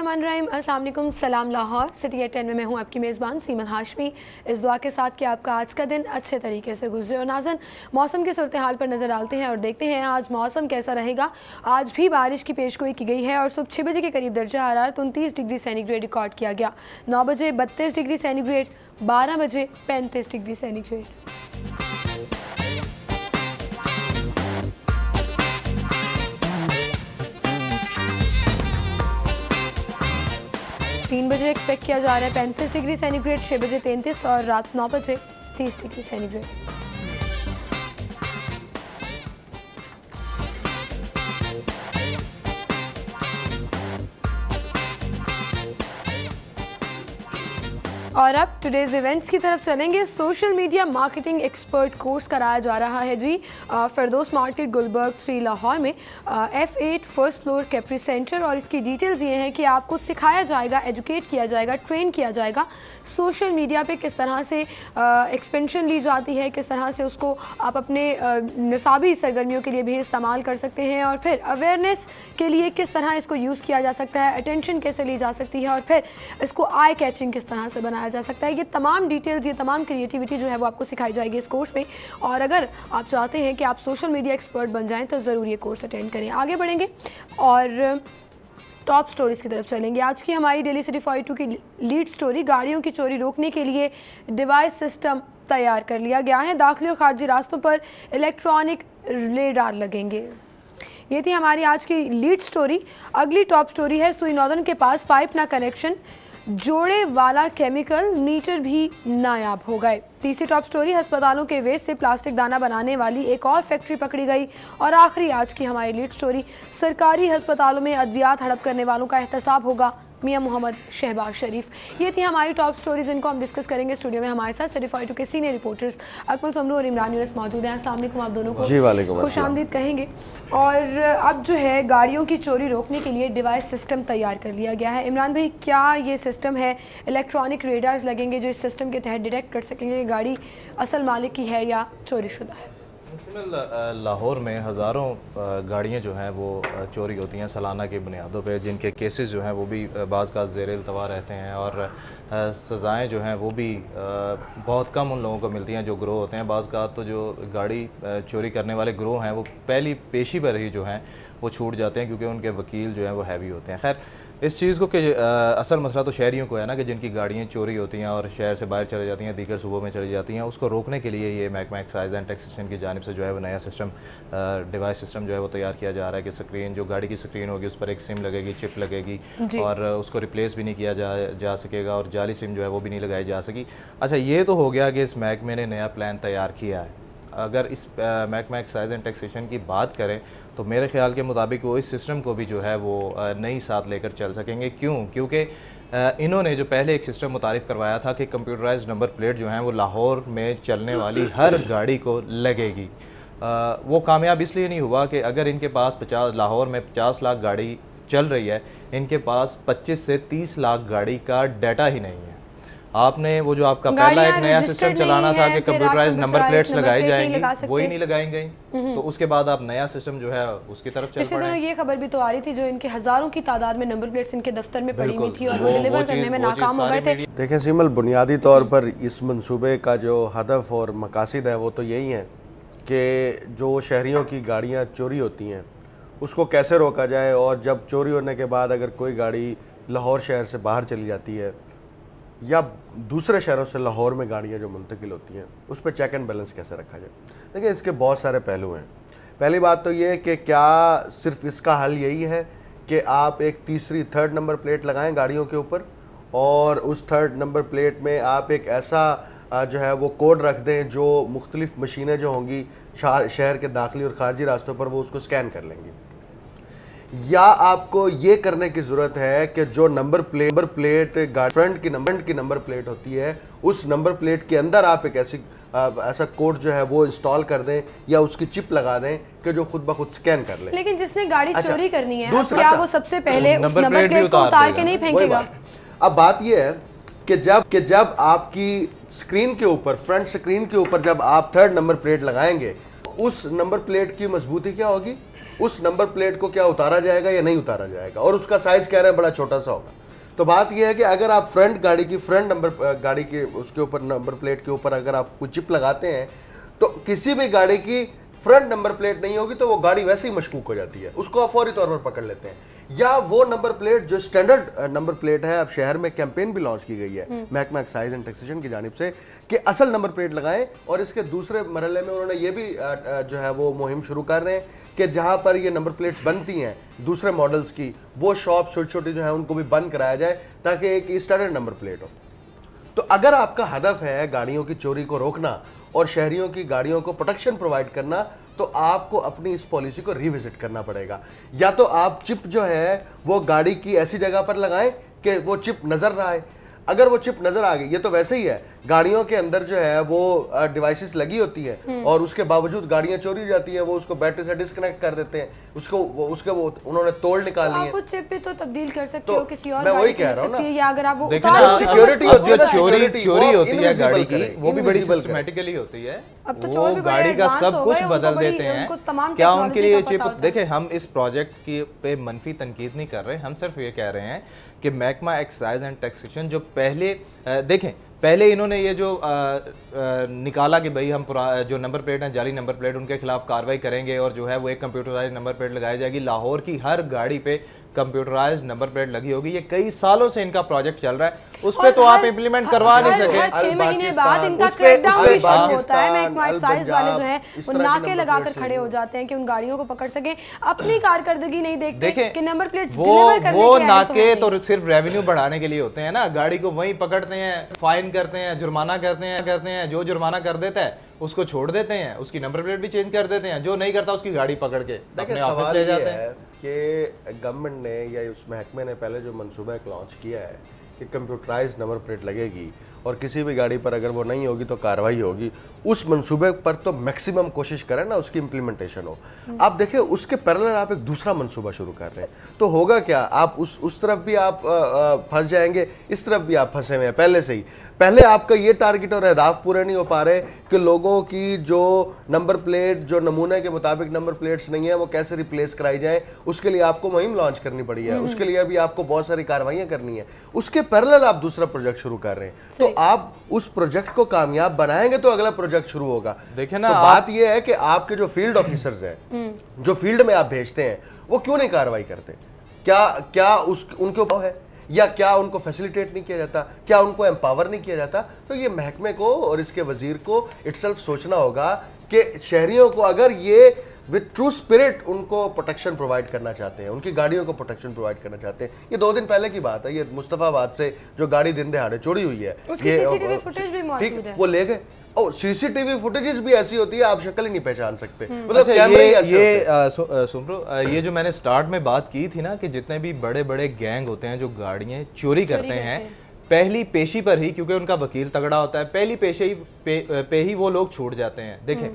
बिस्मिल्लाहिर्रहमानिर्रहीम, अस्सलाम वालेकुम, सलाम लाहौर। सिटी एट 10 में मैं हूँ आपकी मेज़बान सीमन हाशमी, इस दुआ के साथ कि आपका आज का दिन अच्छे तरीके से गुजरे। और नाज़न, मौसम की सूरत हाल पर नज़र डालते हैं और देखते हैं आज मौसम कैसा रहेगा। आज भी बारिश की पेशगोई की गई है और सुबह 6 बजे के करीब दर्जा हरारत 29 डिग्री सेंटीग्रेड रिकॉर्ड किया गया। 9 बजे 32 डिग्री सेंटीग्रेड, 12 बजे 35 डिग्री सेंटीग्रेड। 3 बजे एक्सपेक्ट किया जा रहा है 35 डिग्री सेंटीग्रेड, 6 बजे 33 और रात 9 बजे 30 डिग्री सेंटीग्रेड। और अब टुडेज़ इवेंट्स की तरफ चलेंगे। Social media marketing expert course कराया जा रहा है जी फिरदौस मार्केट गुलबर्ग 3 लाहौर में, F8 first floor Capri centre. और इसकी डिटेल्स ये हैं कि आपको सिखाया जाएगा, एजुकेट किया जाएगा, ट्रेन किया जाएगा सोशल मीडिया पे किस तरह से एक्सपेंशन ली जाती है, किस तरह से उसको आप अपने निसाबी सरगर्मियों के लिए भी इस्तेमाल कर सकते हैं, और फिर अवेयरनेस के लिए किस तरह इसको यूज़ किया जा सकता है, अटेंशन कैसे ली जा सकती है, और फिर इसको आई कैचिंग किस तरह से बनाया जा सकता है। ये तमाम डिटेल्स, ये तमाम क्रिएटिविटी जो है वो आपको सिखाई जाएगी इस कोर्स में। और अगर आप चाहते हैं कि आप सोशल मीडिया एक्सपर्ट बन जाएं तो ज़रूर ये कोर्स अटेंड करें। आगे बढ़ेंगे और टॉप स्टोरीज़ की तरफ चलेंगे। आज की हमारी डेली सिटी 42 की लीड स्टोरी, गाड़ियों की चोरी रोकने के लिए डिवाइस सिस्टम तैयार कर लिया गया है। दाखिली और खारजी रास्तों पर इलेक्ट्रॉनिक रेडार लगेंगे। ये थी हमारी आज की लीड स्टोरी। अगली टॉप स्टोरी है सुई नॉर्दर्न के पास पाइप ना कनेक्शन, जोड़े वाला केमिकल मीटर भी नायाब हो गए। तीसरी टॉप स्टोरी, अस्पतालों के वेस्ट से प्लास्टिक दाना बनाने वाली एक और फैक्ट्री पकड़ी गई। और आखिरी आज की हमारी लीड स्टोरी, सरकारी अस्पतालों में अद्वियात हड़प करने वालों का एहतसाब होगा मियां मोहम्मद शहबाज शरीफ। ये थी हमारी टॉप स्टोरीज, इनको हम डिस्कस करेंगे। स्टूडियो में हमारे साथ सिटी 42 के सीनियर रिपोर्टर्स अकमल समरू और इमरान यूनुस मौजूद हैं। अस्सलाम वालेकुम, आप दोनों को खुशामदीद कहेंगे। और अब जो है गाड़ियों की चोरी रोकने के लिए डिवाइस सिस्टम तैयार कर लिया गया है। इमरान भाई, क्या ये सिस्टम है, इलेक्ट्रॉनिक रेडार्स लगेंगे जो इस सिस्टम के तहत डिटेक्ट कर सकेंगे कि गाड़ी असल मालिक की है या चोरी शुदा है? लाहौर में हज़ारों गाड़ियाँ जो हैं वो चोरी होती हैं सालाना की बुनियादों पे, जिनके केसेस जो हैं वो भी बाज़ का ज़ेर इल्तवा रहते हैं और सज़ाएँ जो हैं वो भी बहुत कम उन लोगों को मिलती हैं जो ग्रोह होते हैं। बाज़ का तो जो गाड़ी चोरी करने वाले ग्रोह हैं वो पहली पेशी पर ही जो हैं वो छूट जाते हैं क्योंकि उनके वकील जो हैं वो हैवी होते हैं। खैर, इस चीज़ को कि असल मसला तो शहरियों को है ना कि जिनकी गाड़ियाँ चोरी होती हैं और शहर से बाहर चले जाती हैं, दीगर सूबों में चली जाती हैं, उसको रोकने के लिए ये महकमा एक्साइज एंड टैक्सेशन की जानिब से जो है वो नया सिस्टम, डिवाइस सिस्टम जो है वो तैयार किया जा रहा है कि स्क्रीन, जो गाड़ी की स्क्रीन होगी उस पर एक सिम लगेगी, चिप लगेगी और उसको रिप्लेस भी नहीं किया जा सकेगा और जाली सिम जो है वो भी नहीं लगाई जा सकी। अच्छा, ये तो हो गया कि इस महकमे ने नया प्लान तैयार किया है। अगर इस महकमा एक्साइज एंड टैक्सेशन की बात करें तो मेरे ख्याल के मुताबिक वो इस सिस्टम को भी जो है वो नई साथ लेकर चल सकेंगे। क्योंकि इन्होंने जो पहले एक सिस्टम मुतारिफ़ करवाया था कि कंप्यूटराइज्ड नंबर प्लेट जो हैं वो लाहौर में चलने वाली हर गाड़ी को लगेगी, वो कामयाब इसलिए नहीं हुआ कि अगर इनके पास लाहौर में 50 लाख गाड़ी चल रही है, इनके पास 25 से 30 लाख गाड़ी का डाटा ही नहीं है। आपने वो जो आपका पहला एक नया सिस्टम चलाना था कि कंप्यूटराइज्ड नंबर प्लेट्स लगाई जाएंगी, वही नहीं लगाई गई, तो उसके बाद आप नया सिस्टम जो है उसकी तरफ चल पड़े। ये खबर भी तो आ रही थी जो इनके हजारों की तादाद में नंबर प्लेट्स इनके दफ्तर में पड़ी हुई थी और वो डिलीवर करने में नाकाम हो गए थे। देखें सिमल, बुनियादी तौर पर इस मंसूबे का जो हदफ और मकासद है वो तो यही है कि जो शहरियों की गाड़ियाँ चोरी होती हैं उसको कैसे रोका जाए, और जब चोरी होने के बाद अगर कोई गाड़ी लाहौर शहर से बाहर चली जाती है या दूसरे शहरों से लाहौर में गाड़ियाँ जो मुंतकिल होती हैं उस पर चेक एंड बैलेंस कैसे रखा जाए। देखिए, इसके बहुत सारे पहलू हैं। पहली बात तो ये कि क्या सिर्फ इसका हल यही है कि आप एक थर्ड नंबर प्लेट लगाएं गाड़ियों के ऊपर और उस थर्ड नंबर प्लेट में आप एक ऐसा जो है वो कोड रख दें जो मुख्तलिफ मशीनें जो होंगी शहर के दाखिली और खारजी रास्तों पर वो उसको स्कैन कर लेंगी, या आपको ये करने की ज़रूरत है कि जो नंबर प्लेट फ्रंट की नंबर प्लेट होती है उस नंबर प्लेट के अंदर आप एक ऐसा कोड जो है वो इंस्टॉल कर दें या उसकी चिप लगा दें कि जो खुद ब खुद स्कैन कर ले। लेकिन जिसने गाड़ी चोरी करनी है क्या वो सबसे पहले उस नंबर प्लेट को उतार के नहीं फेंकेगा? अब बात ये है कि जब आपकी स्क्रीन के ऊपर, फ्रंट स्क्रीन के ऊपर जब आप थर्ड नंबर प्लेट लगाएंगे, उस नंबर प्लेट की मजबूती क्या होगी, उस नंबर प्लेट को क्या उतारा जाएगा या नहीं उतारा जाएगा, और उसका साइज कह रहे हैं बड़ा छोटा सा होगा। तो बात यह है कि अगर आप फ्रंट गाड़ी की फ्रंट नंबर गाड़ी के उसके ऊपर नंबर प्लेट के ऊपर अगर आप कोई चिप लगाते हैं तो किसी भी गाड़ी की फ्रंट नंबर प्लेट नहीं होगी तो वो गाड़ी वैसे ही मशकूक हो जाती है, उसको आप फौरी तौर पर पकड़ लेते हैं। या वो नंबर प्लेट जो स्टैंडर्ड नंबर प्लेट है, अब शहर में कैंपेन भी लॉन्च की गई है महकमा एक्साइज एंड टैक्सेशन की जानिब से कि असल नंबर प्लेट लगाएं, और इसके दूसरे मरहले में उन्होंने ये भी जो है वो मुहिम शुरू कर रहे हैं कि जहां पर ये नंबर प्लेट्स बनती हैं दूसरे मॉडल्स की, वो शॉप छोटी छोटी जो है उनको भी बंद कराया जाए ताकि एक स्टैंडर्ड नंबर प्लेट हो। तो अगर आपका हदफ है गाड़ियों की चोरी को रोकना और शहरियों की गाड़ियों को प्रोटेक्शन प्रोवाइड करना, तो आपको अपनी इस पॉलिसी को रिविजिट करना पड़ेगा। या तो आप चिप जो है वो गाड़ी की ऐसी जगह पर लगाएं कि वो चिप नजर ना आए। अगर वो चिप नजर आ गई, ये तो वैसे ही है, गाड़ियों के अंदर जो है वो डिवाइसेस लगी होती है और उसके बावजूद गाड़ियां चोरी हो जाती हैं, वो उसको बैटरी से डिस्कनेक्ट कर देते हैं, उसके वो उन्होंने तोड़ निकाल ली है। आप चिप भी तो तब्दील कर सकते हो किसी और मैं वही कह रहा हूं ना, या अगर आप वो सिक्योरिटी जो चोरी होती है गाड़ी की वो भी बड़ी सिस्टमैटिकली होती है, वो गाड़ी का सब कुछ बदल देते हैं। क्या उनके लिए चिप, देखिए हम इस प्रोजेक्ट की पे मनफी तनकीद नहीं कर रहे, हम सिर्फ ये कह रहे हैं कि महकमा एक्साइज एंड टैक्सेशन जो पहले देखें, पहले इन्होंने ये जो निकाला कि भाई हम जो नंबर प्लेट हैं जाली नंबर प्लेट उनके खिलाफ कार्रवाई करेंगे और जो है वो एक कंप्यूटराइज नंबर प्लेट लगाई जाएगी, लाहौर की हर गाड़ी पे कंप्यूटराइज्ड नंबर प्लेट लगी होगी। ये कई सालों से इनका प्रोजेक्ट चल रहा है, उस पे तो आप इंप्लीमेंट करवा नहीं सके। 6 महीने बाद इनका क्रैकडाउन भी शुरू होता है। महकमा एक्साइज वाले जो हैं वो नाके लगाकर खड़े हो जाते हैं कि उन गाड़ियों को पकड़ सके, अपनी कारकर्दगी नहीं देखते कि नंबर प्लेट्स डिलीवर करने वो नाके तो सिर्फ रेवेन्यू बढ़ाने के लिए होते हैं ना, गाड़ी को वहीं पकड़ते हैं, फाइन करते हैं, जुर्माना करते हैं, जो जुर्माना कर देता है उसको छोड़ देते हैं, उसकी नंबर प्लेट भी चेंज कर देते हैं, जो नहीं करता उसकी गाड़ी पकड़ के अपने ऑफिस ले जाते हैं। कि गवर्नमेंट ने या उस महकमे ने पहले जो मंसूबा एक लॉन्च किया है कि कंप्यूटराइज नंबर प्लेट लगेगी और किसी भी गाड़ी पर अगर वो नहीं होगी तो कार्रवाई होगी, उस मंसूबे पर तो मैक्सिमम कोशिश करें ना उसकी इम्प्लीमेंटेशन हो। आप देखिए उसके पैरेलल आप एक दूसरा मंसूबा शुरू कर रहे हैं, तो होगा क्या, आप उस तरफ भी आप फंस जाएंगे, इस तरफ भी आप फंसे हुए हैं पहले से ही। पहले आपका ये टारगेट और अहदाफ पूरे नहीं हो पा रहे कि लोगों की जो नंबर प्लेट जो नमूने के मुताबिक नंबर प्लेट्स नहीं है वो कैसे रिप्लेस कराई जाए, उसके लिए आपको मुहिम लॉन्च करनी पड़ी है, उसके लिए अभी आपको बहुत सारी कार्रवाइयां करनी है। उसके पैरेलल आप दूसरा प्रोजेक्ट शुरू कर रहे हैं, तो आप उस प्रोजेक्ट को कामयाब बनाएंगे तो अगला प्रोजेक्ट शुरू होगा। देखिए ना, तो बात यह है कि आपके जो फील्ड ऑफिसर्स हैं जो फील्ड में आप भेजते हैं वो क्यों नहीं कार्रवाई करते? क्या उनके ऊपर है या क्या उनको फैसिलिटेट नहीं किया जाता, क्या उनको एम्पावर नहीं किया जाता? तो ये महकमे को और इसके वजीर को इटसेल्फ सोचना होगा कि शहरियों को अगर ये विद ट्रू स्पिरिट उनको प्रोटेक्शन प्रोवाइड करना चाहते हैं, उनकी गाड़ियों को प्रोटेक्शन प्रोवाइड करना चाहते हैं। ये 2 दिन पहले की बात है, ये मुस्तफाबाद से जो गाड़ी दिन दिहाड़े चोरी हुई है, ये वो ले गए। और सीसीटीवी फुटेजेस भी ऐसी होती है आप शक्ल ही नहीं पहचान सकते, मतलब कैमरे ही ऐसे होते हैं। सुमरो, ये जो मैंने स्टार्ट में बात की थी ना कि जितने भी बड़े बड़े गैंग होते हैं जो गाड़ियां चोरी करते हैं, पहली पेशी पर ही, क्योंकि उनका वकील तगड़ा होता है, पहली पेशी पे ही वो लोग छूट जाते हैं। देखें,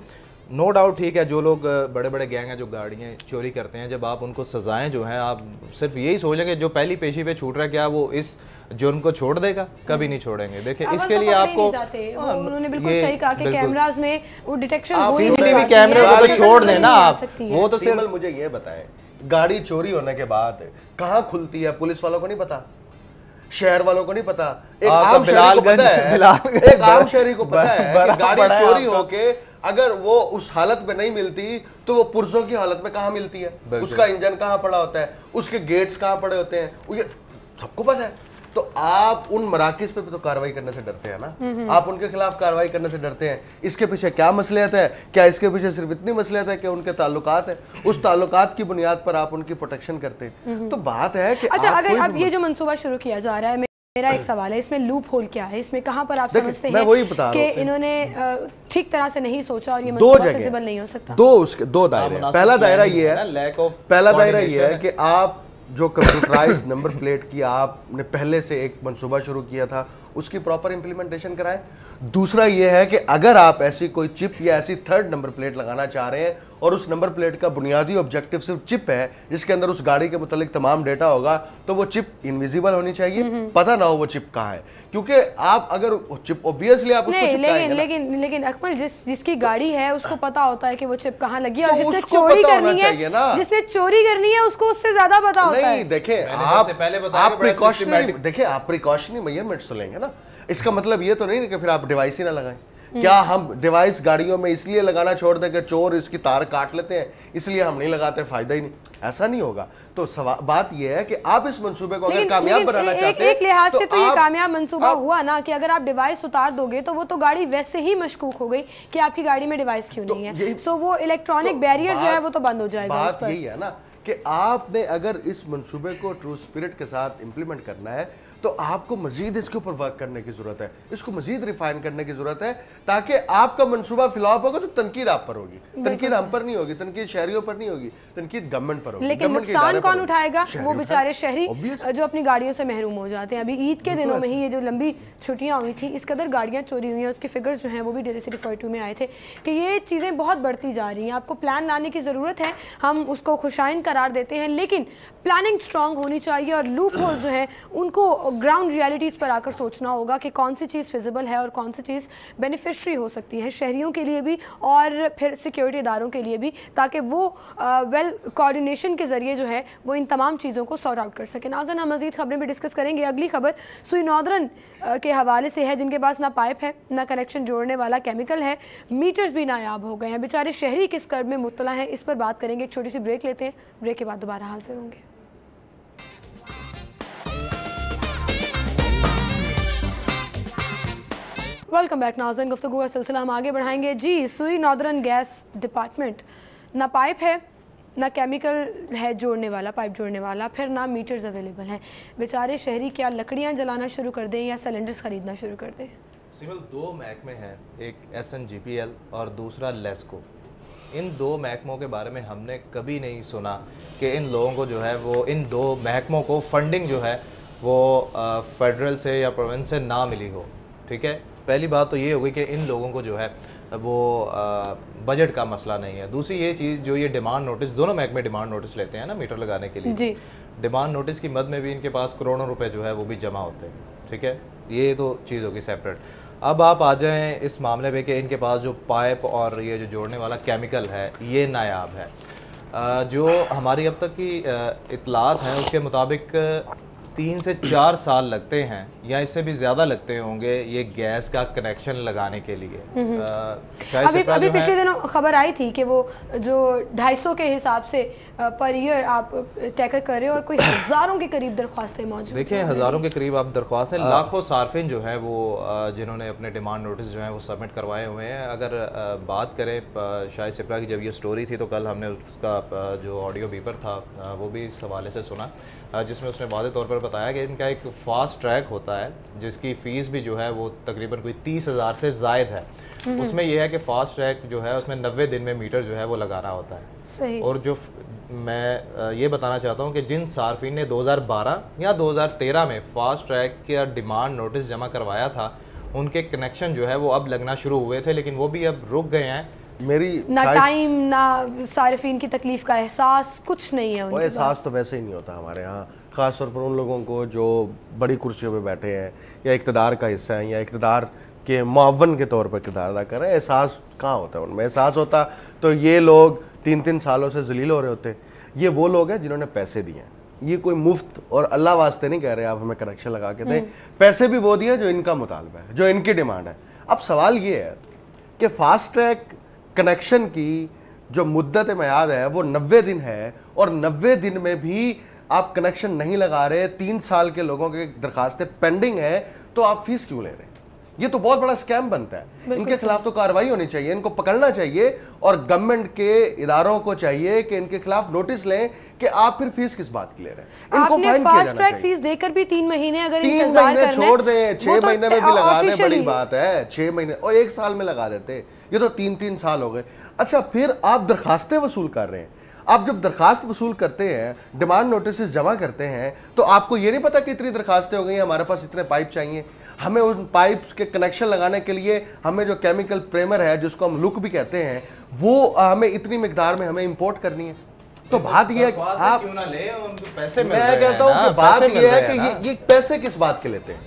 नो डाउट ठीक है, जो लोग बड़े बड़े गैंग हैं जो गाड़ियां चोरी करते हैं, जब आप उनको सजाएं जो हैं, आप सिर्फ यही सोचेंगे जो पहली पेशी पे छूट रहा है क्या वो इस जो उनको छोड़ देगा? कभी नहीं छोड़ेंगे। देखिए इसके लिए आपको उन्होंने बिल्कुल सही कहा कि कैमरास में वो डिटेक्शन सीसीटीवी कैमरे को तो छोड़ देना आप, वो तो सिर्फ मुझे ये बताएं, गाड़ी चोरी होने के बाद कहाँ खुलती है? पुलिस वालों को नहीं पता, शहर वालों को नहीं पता, एक आम शहरी को पता है, एक आम शहरी को पता है कि गाड़ी चोरी होके अगर वो उस हालत में नहीं मिलती तो वो पुर्जों की हालत में कहाँ मिलती है, उसका इंजन कहाँ पड़ा होता है, उसके गेट्स कहाँ पड़े होते हैं, ये सबको पता है। तो आप उन मराकिज पे तो कार्रवाई करने से डरते हैं ना, आप उनके खिलाफ कार्रवाई करने से डरते हैं। इसके पीछे क्या मसलियत है? क्या इसके पीछे सिर्फ इतनी मसलियत है कि उनके ताल्लुकात है, उस ताल्लुकात की बुनियाद पर आप उनकी प्रोटेक्शन करते हैं? तो बात है कि अच्छा, अगर अब ये जो मंसूबा शुरू किया जा रहा है, मेरा एक सवाल है, इसमें लूप होल क्या है? इसमें कहाँ पर आप समझते हैं कि इन्होंने ठीक तरह से नहीं सोचा और ये मंसूबा फिजिबल नहीं हो सकता? दो दायरे। पहला दायरा ये है कि आप जो कंप्यूटराइज नंबर प्लेट की आपने पहले से एक मंसूबा शुरू किया था उसकी प्रॉपर इंप्लीमेंटेशन कराएं। दूसरा ये है कि अगर आप ऐसी कोई चिप या ऐसी थर्ड नंबर प्लेट लगाना चाह रहे हैं और उस नंबर प्लेट का बुनियादी ऑब्जेक्टिव सिर्फ चिप है जिसके अंदर उस गाड़ी के मुतालिक तमाम डेटा होगा, तो वो चिप इनविजिबल होनी चाहिए, पता ना हो वो चिप कहाँ है, क्योंकि आप अगर चिप ऑब्वियसली आप उसको नहीं, लेकिन अकमल जिसकी गाड़ी है उसको पता होता है कि वो चिप कहाँ लगी है, और तो जिसने चोरी करनी है, जिसने चोरी करनी है उसको उससे ज्यादा पता होता है। नहीं देखें, आप प्रिकॉशनरी मेजरमेंट्स तो लेंगे ना, इसका मतलब ये तो नहीं कि फिर आप डिवाइस ही ना लगाएं। क्या हम डिवाइस गाड़ियों में इसलिए लगाना छोड़ दें कि चोर इसकी तार काट लेते हैं इसलिए हम नहीं लगाते, फायदा ही नहीं, ऐसा नहीं होगा। तो बात यह है कि आप इस मंसूबे को अगर कामयाब बनाना चाहते हैं, एक लिहाज से तो ये कामयाब मंसूबा हुआ ना कि अगर आप डिवाइस उतार दोगे तो वो तो गाड़ी वैसे ही मशकूक हो गई कि आपकी गाड़ी में डिवाइस क्यों नहीं है, सो वो इलेक्ट्रॉनिक बैरियर जो है वो तो बंद हो जाएगा। बात यही है ना कि आपने अगर इस मंसूबे को ट्रू स्पिरिट के साथ इंप्लीमेंट करना है तो आपको मजीद इसके ऊपर वर्क करने की जरूरत है, इसको मजीद रिफाइन करने की जरूरत है, ताकि आपका मंसूबा फ्लॉप होगा तो तनकीद आप पर होगी, तनकीद हम पर नहीं होगी, तनकीद शहरियों पर नहीं होगी, तनकीद गवर्नमेंट पर होगी। लेकिन नुकसान कौन उठाएगा? वो बेचारे शहरी जो अपनी गाड़ियों से महरूम हो जाते हैं। अभी ईद के दिनों में ही ये जो लंबी छुट्टियां हुई थी, इस कदर गाड़ियां चोरी हुई हैं, उसके फिगर्स जो हैं वो भी डेली सिटी 42 में आए थे कि ये चीज़ें बहुत बढ़ती जा रही हैं। आपको प्लान लाने की ज़रूरत है, हम उसको खुशाइन करार देते हैं, लेकिन प्लानिंग स्ट्रांग होनी चाहिए और लूप होल्स जो है उनको ग्राउंड रियलिटीज़ पर आकर सोचना होगा कि कौन सी चीज़ फिजिबल है और कौन सी चीज़ बेनिफिशरी हो सकती है शहरियों के लिए भी और फिर सिक्योरिटी इदारों के लिए भी, ताकि वो वेल कोऑर्डिनेशन के ज़रिए जो है वो इन तमाम चीज़ों को सॉर्ट आउट कर सकें। नाज़रीन, हम मज़ीद खबरें भी डिस्कस करेंगे। अगली खबर सुई नॉर्दर्न के हवाले से है, जिनके पास ना पाइप है ना कनेक्शन जोड़ने वाला केमिकल है, मीटर्स भी नायाब हो गए हैं। बेचारे शहरी किस कर्ब में मुब्तला हैं, इस पर बात करेंगे। एक छोटी सी ब्रेक लेते हैं, ब्रेक के बाद दोबारा हाजिर होंगे। वेलकम बैक नाज़रीन, गुफ्तगू का सिलसिला हम आगे बढ़ाएंगे। जी, सुई नॉर्दर्न गैस डिपार्टमेंट ना पाइप है ना केमिकल है जोड़ने वाला, पाइप जोड़ने वाला, फिर ना मीटर्स अवेलेबल हैं। बेचारे शहरी क्या लकड़ियां जलाना शुरू कर दें या सिलेंडर्स खरीदना शुरू कर दें? सिविल दो महकमे हैं, एक SNGPL और दूसरा लेस्को। इन दो महकमों के बारे में हमने कभी नहीं सुना कि इन लोगों को जो है वो इन दो महकमों को फंडिंग जो है वो फेडरल से या प्रोविंस से ना मिली हो। ठीक है, पहली बात तो ये होगी कि इन लोगों को जो है वो बजट का मसला नहीं है। दूसरी ये चीज़ जो ये डिमांड नोटिस, दोनों महकमे डिमांड नोटिस लेते हैं ना मीटर लगाने के लिए जी। डिमांड नोटिस की मद में भी इनके पास करोड़ों रुपए जो है वो भी जमा होते हैं। ठीक है, ये तो चीज़ होगी सेपरेट। अब आप आ जाएं इस मामले पे कि इनके पास जो पाइप और ये जो जोड़ने वाला केमिकल है ये नायाब है। जो हमारी अब तक की इतलात हैं उसके मुताबिक 3 से 4 साल लगते हैं या इससे भी ज़्यादा लगते होंगे ये गैस का कनेक्शन लगाने के लिए। अभी पिछले दिनों खबर आई थी कि वो जो 250 के हिसाब से पर ईयर आप टैकल कर रहे हो और कोई हज़ारों के करीब दरख्वास्तें मौजूद। देखिए, हज़ारों के करीब आप दरख्वास्तें, लाखों सार्फिन जो हैं वो जिन्होंने अपने डिमांड नोटिस जो हैं वो सबमिट करवाए हुए हैं। अगर बात करें शायद सिप्रा की, जब ये स्टोरी थी तो कल हमने उसका जो ऑडियो बीपर था वो भी इस हवाले से सुना, जिसमें उसने वाज़े तौर पर बताया कि इनका एक फ़ास्ट ट्रैक होता है जिसकी फ़ीस भी जो है वो तकरीबन कोई 30,000 से ज़ायद है। उसमें यह है कि फ़ास्ट ट्रैक जो है उसमें 90 दिन में मीटर जो है वो लगाना होता है। सही। और जो मैं ये बताना चाहता हूँ कि जिन सार्फिन ने 2012 या 2013 में फ़ास्ट ट्रैक का डिमांड नोटिस जमा करवाया था उनके कनेक्शन जो है वो अब लगना शुरू हुए थे, लेकिन वो भी अब रुक गए हैं। मेरी ना टाइम ना सार्फिन की तकलीफ का एहसास, कुछ नहीं है। वो एहसास तो वैसे ही नहीं होता हमारे यहाँ, ख़ासतौर पर उन लोगों को जो बड़ी कुर्सियों पे बैठे हैं या इक़्तिदार का हिस्सा हैं या इक़्तिदार के मुअव्वन के तौर पर किरदार अदा कर रहे हैं। एहसास कहाँ होता है उनमें? एहसास होता तो ये लोग 3-3 सालों से जलील हो रहे होते। ये वो लोग हैं जिन्होंने पैसे दिए हैं, ये कोई मुफ्त और अल्लाह वास्ते नहीं कह रहे आप हमें कनेक्शन लगा के दें, पैसे भी वो दिए जो इनका मुतालबा है, जो इनकी डिमांड है। अब सवाल ये है कि फास्ट ट्रैक कनेक्शन की जो मुद्दत मियाद है वो 90 दिन है और 90 दिन में भी आप कनेक्शन नहीं लगा रहे, 3 साल के लोगों के दरखास्तें पेंडिंग है, तो आप फीस क्यों ले रहे हैं? ये तो बहुत बड़ा स्कैम बनता है। इनके खिलाफ तो कार्रवाई होनी चाहिए, इनको पकड़ना चाहिए और गवर्नमेंट के इदारों को चाहिए कि इनके खिलाफ नोटिस लें कि आप फिर फीस किस बात की ले रहे हैं। इनको आपने फाइन फास्ट ट्रैक फीस देकर भी 3 महीने अगर 3 महीने छोड़ दें, 6 महीने में भी लगा दें, बड़ी बात है। 6 महीने और 1 साल में लगा देते, ये तो 3-3 साल हो गए। अच्छा, फिर आप दरखास्तें वसूल कर रहे हैं। आप जब दरखास्त वसूल करते हैं, डिमांड नोटिस जमा करते हैं, तो आपको ये नहीं पता कि इतनी दरखास्तें हो गई हैं, हमारे पास इतने पाइप चाहिए। हमें उन पाइप्स के कनेक्शन लगाने के लिए हमें जो केमिकल प्रेमर है, जिसको हम लुक भी कहते हैं, वो हमें इतनी मिकदार में हमें इंपोर्ट करनी है। तो बात यह है कि आप क्यों ना ले, उनको पैसे मिल मैं रहे हैं कहता हूं ना, कि बात पैसे मिल यह है रहे कि हैं ना। ये पैसे किस बात के लेते हैं,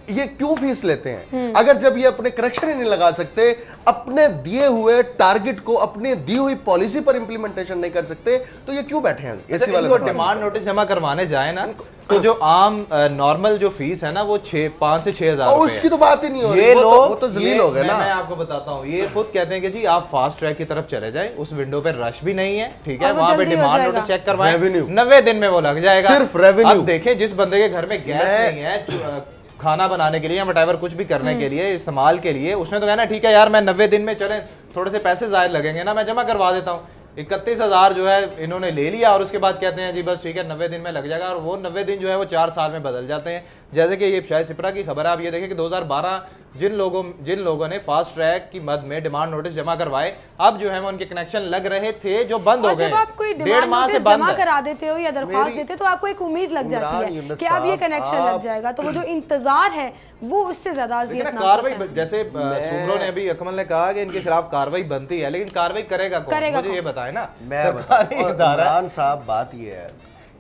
ये क्यों फीस लेते हैं? अगर जब ये अपने कनेक्शन ही नहीं लगा सकते, अपने दिए हुए टारगेट को अपने दी हुई पॉलिसी पर इंप्लीमेंटेशन नहीं कर सकते, तो ये क्यों बैठे हैं एसी वाले? डिमांड नोटिस जमा करवाने जाए ना, तो जो आम नॉर्मल जो फीस है ना, वो 5 से 6 हजार उसकी तो बात ही नहीं हो रही। ये वो तो जलील हो गए ना। मैं आपको बताता हूँ, ये खुद कहते हैं कि जी आप फास्ट ट्रैक की तरफ चले जाए, उस विंडो पे रश भी नहीं है, ठीक है, वहां पे डिमांड नोटिस चेक करवाएं, 90 दिन में वो लग जाएगा। सिर्फ रेवेन्यू। अब देखें, जिस बंदे के घर में गैस नहीं है, खाना बनाने के लिए या वटाइवर कुछ भी करने के लिए, इस्तेमाल के लिए, उसने तो कहना ठीक है यार, मैं 90 दिन में चले, थोड़े से पैसे जायद लगेंगे ना, मैं जमा करवा देता हूँ। 31,000 जो है इन्होंने ले लिया, और उसके बाद कहते हैं जी बस ठीक है 90 दिन में लग जाएगा, और वो 90 दिन जो है वो 4 साल में बदल जाते हैं। जैसे कि ये शायद सिपरा की खबर है, आप ये देखें कि 2012 जिन लोगों ने फास्ट ट्रैक की मद में डिमांड नोटिस जमा करवाए, अब जो है वो उनके कनेक्शन लग रहे थे जो बंद हो गए। जब आप कोई 1.5 माह से बंद जमा करा देते हो या दरख्वास्त देते हो, तो आपको एक उम्मीद लग जाती है कि अब ये कनेक्शन लग जाएगा, तो वो जो इंतजार है वो उससे ज्यादा अजियत कार्रवाई, जैसे सूब्रो ने अभी, अकमल ने कहा कि इनके खिलाफ कार्रवाई बनती है, लेकिन कार्रवाई करेगा कौन? मुझे ये बताए ना। मैं इमरान साहब, बात ये है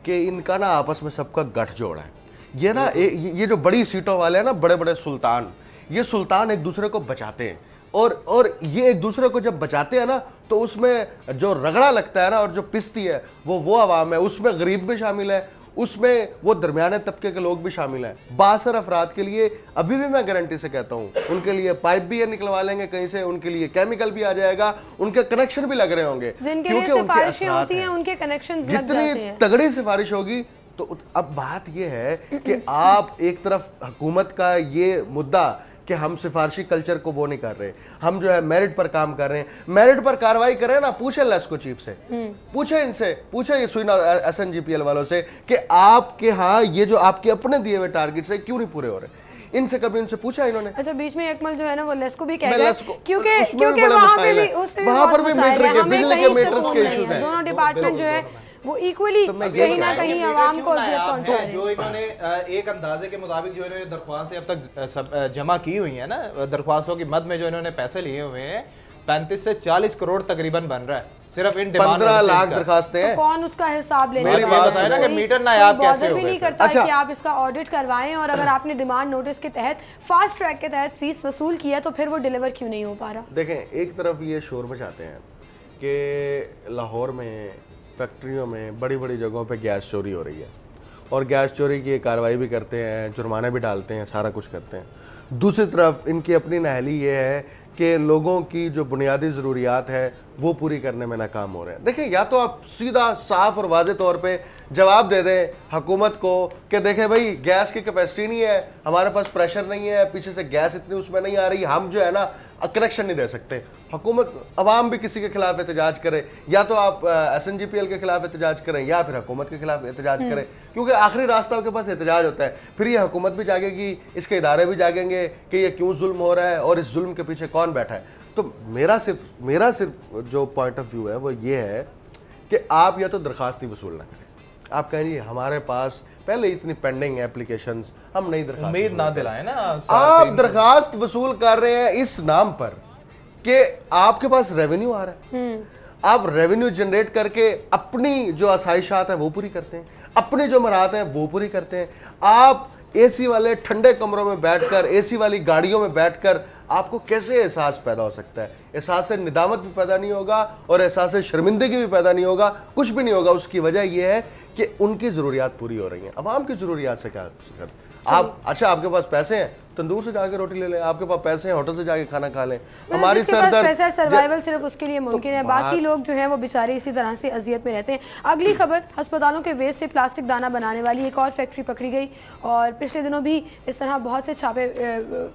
कि इनका ना आपस में सबका गठजोड़ है। ये ना ये जो बड़ी सीटों वाले हैं ना, बड़े बड़े सुल्तान, ये सुल्तान एक दूसरे को बचाते हैं, और ये एक दूसरे को जब बचाते हैं ना, तो उसमें जो रगड़ा लगता है ना, और जो पिसती है वो आवाम है, उसमें गरीब भी शामिल है, उसमें वो दरमियाने तबके के लोग भी शामिल हैं। बासर अफराद के लिए अभी भी मैं गारंटी से कहता हूँ, उनके लिए पाइप भी ये निकलवा लेंगे कहीं से, उनके लिए केमिकल भी आ जाएगा, उनके कनेक्शन भी लग रहे होंगे, क्योंकि सिफारिशें होती हैं, उनके कनेक्शन जितनी तगड़ी सिफारिश होगी। तो अब बात ये है कि आप एक तरफ हुकूमत का ये मुद्दा कि हम सिफारशी कल्चर को वो नहीं कर रहे, हम जो है मेरिट पर काम कर रहे हैं, मेरिट पर कार्रवाई करें ना, पूछे लेस्को चीफ से, पूछे इनसे, पूछे ये सुइना SNGPL वालों से कि आपके यहाँ ये जो आपके अपने दिए हुए टारगेट से क्यों नहीं पूरे हो रहे। इनसे कभी उनसे पूछा इन्होंने? अच्छा, बीच में अकमल जो है ना वो लेस्को भी कह गए, क्योंकि वहां पर भी मीटर के, बिजली के मीटर्स के इश्यूज हैं। दोनों डिपार्टमेंट जो है वो इक्वली कहीं ना कहीं आवाम को अजियत पहुंचा रहे हैं। जो इन्होंने एक अंदाजे के मुताबिक जो इन्होंने दरख्वास्तें अब तक जमा की हुई है ना, दरख्वास्तों की मद में जो इन्होंने पैसे लिए हुए हैं, 35 से 40 करोड़ तकरीबन बन रहा है सिर्फ इन डिमांड। 15 लाख दरखास्तें हैं। तो कौन उसका हिसाब लेने मेरी बात बताए ना कि मीटर ना आप कैसे भी नहीं करता कि आप इसका ऑडिट करवाएं, और अगर आपने डिमांड नोटिस के तहत फास्ट ट्रैक के तहत फीस वसूल किया तो फिर वो डिलीवर क्यों नहीं हो पा रहा? देखें, एक तरफ ये शोर मचाते हैं कि लाहौर में फैक्ट्रियों में बड़ी बड़ी जगहों पे गैस चोरी हो रही है, और गैस चोरी की कार्रवाई भी करते हैं, जुर्माने भी डालते हैं, सारा कुछ करते हैं। दूसरी तरफ इनकी अपनी नहली ये है कि लोगों की जो बुनियादी ज़रूरियात है वो पूरी करने में नाकाम हो रहे हैं। देखिए, या तो आप सीधा साफ और वाज़े तौर पे जवाब दे दें हुकूमत को कि देखें भाई, गैस की कैपेसिटी नहीं है, हमारे पास प्रेशर नहीं है, पीछे से गैस इतनी उसमें नहीं आ रही, हम जो है ना कनेक्शन नहीं दे सकते। हुकूमत, अवाम भी किसी के खिलाफ एहतजाज करे, या तो आप SNGPL के खिलाफ एहतजाज करें या फिर हुकूमत के खिलाफ एहतजाज करें, क्योंकि आखिरी रास्ता आपके पास एहतजाज होता है। फिर ये हुकूमत भी जागेगी, इसके इदारे भी जागेंगे कि ये क्यों जुल्म हो रहा है और इस जुल्म के पीछे कौन बैठा है। तो मेरा सिर्फ जो पॉइंट ऑफ व्यू है वो ये है कि आप या तो दरखास्त ही वसूल ना करें, आप कहेंगे हमारे पास पहले इतनी पेंडिंग एप्लीकेशंस, हम नहीं दरखास्त, उम्मीद ना दिलाएं ना। आप दरखास्त वसूल कर रहे हैं इस नाम पर कि आपके पास रेवेन्यू आ रहा है, आप रेवेन्यू जनरेट करके अपनी जो आसाइशात है वो पूरी करते हैं, अपनी जो मराहत है वो पूरी करते हैं। आप एसी वाले ठंडे कमरों में बैठकर, एसी वाली गाड़ियों में बैठकर आपको कैसे एहसास पैदा हो सकता है? एहसास से निदामत भी पैदा नहीं होगा और एहसास से शर्मिंदगी भी पैदा नहीं होगा, कुछ भी नहीं होगा। उसकी वजह यह है कि उनकी ज़रूरियात पूरी हो रही हैं। अवाम की ज़रूरियात से क्या आप, अच्छा आपके पास पैसे हैं, तंदूर से जाके रोटी ले लें, आपके पास पैसे हैं, होटल से जाके खाना खा लें। हमारी पैसा सर्वाइवल सिर्फ उसके लिए मुमकिन है, बाकी लोग जो हैं वो बेचारे इसी तरह से अजियत में रहते हैं। अगली खबर, अस्पतालों के वेस्ट से प्लास्टिक दाना बनाने वाली एक और फैक्ट्री पकड़ी गई, और पिछले दिनों भी इस तरह बहुत से छापे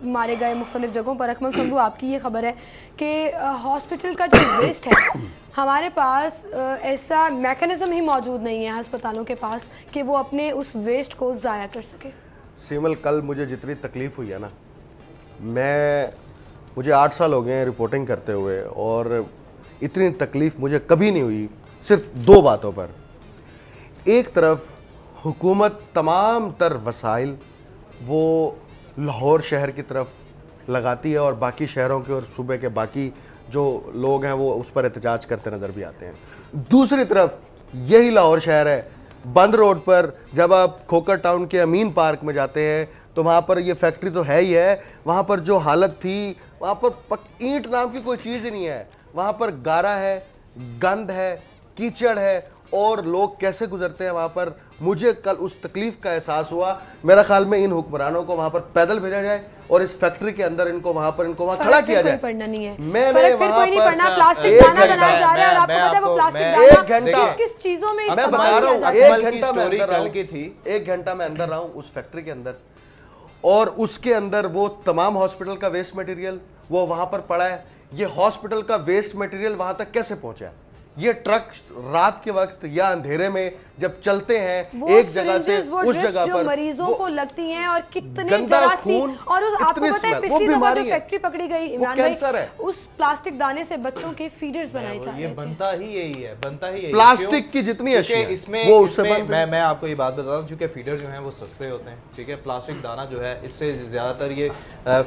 मारे गए मुख्तलिफ जगहों पर। अकमल संधू, आपकी ये खबर है कि हॉस्पिटल का जो वेस्ट है, हमारे पास ऐसा मैकेनिज्म ही मौजूद नहीं है अस्पतालों के पास कि वो अपने उस वेस्ट को ज़ाया कर सके। सिमल, कल मुझे जितनी तकलीफ़ हुई है ना, मुझे 8 साल हो गए हैं रिपोर्टिंग करते हुए, और इतनी तकलीफ़ मुझे कभी नहीं हुई सिर्फ 2 बातों पर। एक तरफ हुकूमत तमाम तर वसाइल वो लाहौर शहर की तरफ लगाती है और बाकी शहरों के और सूबे के बाकी जो लोग हैं वो उस पर एहतजाज करते नज़र भी आते हैं। दूसरी तरफ यही लाहौर शहर है, बंद रोड पर जब आप खोकर टाउन के अमीन पार्क में जाते हैं तो वहाँ पर ये फैक्ट्री तो है ही है, वहाँ पर जो हालत थी वहाँ पर ईंट नाम की कोई चीज़ ही नहीं है, वहाँ पर गारा है, गंद है, कीचड़ है और लोग कैसे गुजरते हैं वहाँ पर। मुझे कल उस तकलीफ का एहसास हुआ। मेरा ख्याल में इन हुक्मरानों को वहाँ पर पैदल भेजा जाए और इस फैक्ट्री के अंदर इनको वहाँ खड़ा किया जाए। पढ़ना नहीं है, मैंने वहाँ पर प्लास्टिक दाना बनाया जा रहा है और आपको पता है वो प्लास्टिक दाना एक घंटा किस चीजों में मैं बता रहा हूँ, एक घंटा मैं अंदर रहा हूँ उस फैक्ट्री के अंदर और उसके अंदर वो तमाम हॉस्पिटल का वेस्ट मटेरियल वो वहां पर पड़ा है। ये हॉस्पिटल का वेस्ट मटेरियल वहां तक कैसे पहुंचा है? ये ट्रक रात के वक्त या अंधेरे में जब चलते हैं एक जगह से उस जगह पर मरीजों को लगती हैं और कितने खून और उस आपको पता है पिछली दफा जो फैक्ट्री पकड़ी गई इमरान भाई, उस प्लास्टिक दाने से बच्चों के फीडर्स बनाए जा रहे थे। ये बनता ही यही है, बनता ही यही प्लास्टिक की जितनी अशिया इसमें वो उससे मैं आपको ये बात बताता हूँ, क्योंकि फीडर जो है वो सस्ते होते हैं, ठीक है। प्लास्टिक दाना जो है इससे ज्यादातर ये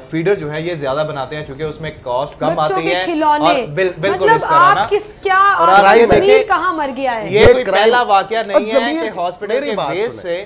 फीडर जो है ये ज्यादा बनाते हैं क्योंकि उसमें कॉस्ट कम आती है। बिल्कुल इस तरह क्या जमीर कहाँ मर गया है? ये कोई पहला वाकया नहीं है कि हॉस्पिटल के वेस्ट से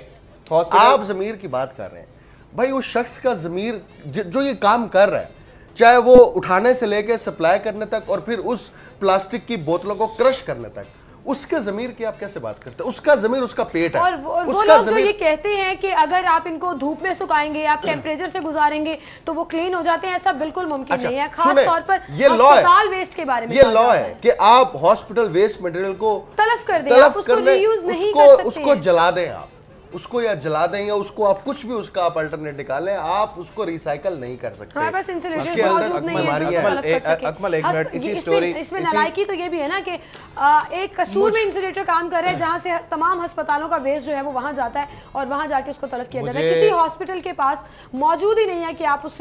आप ज़मीर की बात कर रहे हैं भाई। उस शख्स का ज़मीर जो ये काम कर रहा है, चाहे वो उठाने से लेके सप्लाई करने तक और फिर उस प्लास्टिक की बोतलों को क्रश करने तक, उसके ज़मीर की आप कैसे बात करते हैं? उसका ज़मीर उसका पेट है। और वो लोग जो ये कहते हैं कि अगर आप इनको धूप में सुखाएंगे, आप टेम्परेचर से गुजारेंगे तो वो क्लीन हो जाते हैं, ऐसा बिल्कुल मुमकिन नहीं है। खास तौर पर ये लॉ है, वेस्ट के बारे में ये लॉ है कि आप हॉस्पिटल वेस्ट मटेरियल को तलफ कर दें, आप उसको रीयूज नहीं कर सकते, उसको जला दें, आप उसको या जला दें या उसको आप कुछ भी उसका आप अल्टरनेट निकालें, आप उसको रिसाइकल नहीं कर सकते। हमारे पास इंसुलेटर मौजूद नहीं है। अकमल एक मिनट इसी स्टोरी इसमें नालायकी तो ये भी है ना कि एक कसूर में इंसुलेटर काम कर रहे हैं जहां से तमाम अस्पतालों का वेस्ट जो है वो वहां जाता है और वहां जाके उसको तलफ किया जाता है। किसी हॉस्पिटल के पास मौजूद ही नहीं है कि आप उस